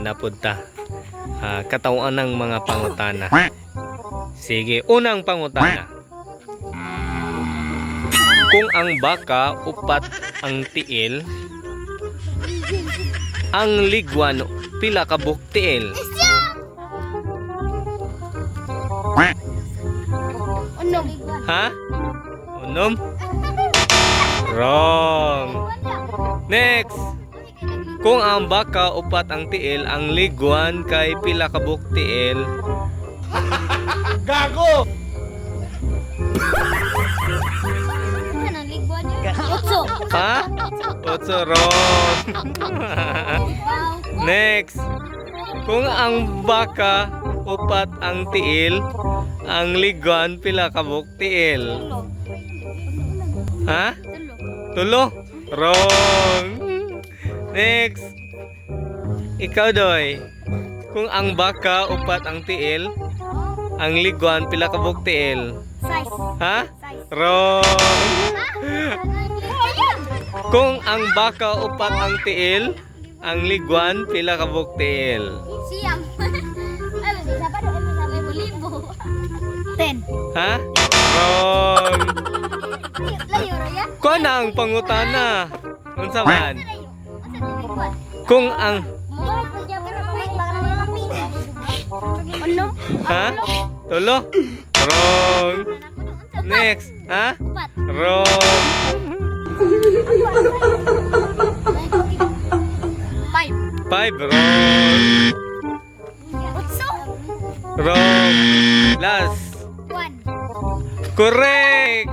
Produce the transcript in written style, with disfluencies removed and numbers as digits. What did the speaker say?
napunta. Katawan ng mga pangutana. Sige, unang pangutana. Kung ang baka upat ang tiil, ang ligwan pila ka buk tiil? Unom. Ha? Unom? Wrong. Next. Kung ang baka upat ang tiil, ang ligwan kay pila ka buk tiil? Gago! Ano ligwan niya? Otso. Ha? Otso, wrong. Next. Kung ang baka upat ang tiil, ang ligwan pila ka buk tiil? Tulo. Ha? Tulo. Tulo? Wrong. Next. Ikaw, Doy. Kung ang baka upat ang tiil, ang ligwan pila ka buk tiil? Size. Ha? Size. Wrong. Ayan. Kung ang baka upat ang tiil, ang ligwan pila ka buk tiil? Siyam. Ano, isa pa doon sa may bulibo. 10. Ha? Wrong. Layo ra yan. Kuha na ang pangutana. Unsa man? Layo. Asa ni ligwan? Kung ang... Mo ko diya pero may baka na lang pin. Ano? Ha? Tulo? Wrong. Next. Ha? Upat. Wrong. 5. 5. Wrong. Otso. Wrong. Last. 1. Correct.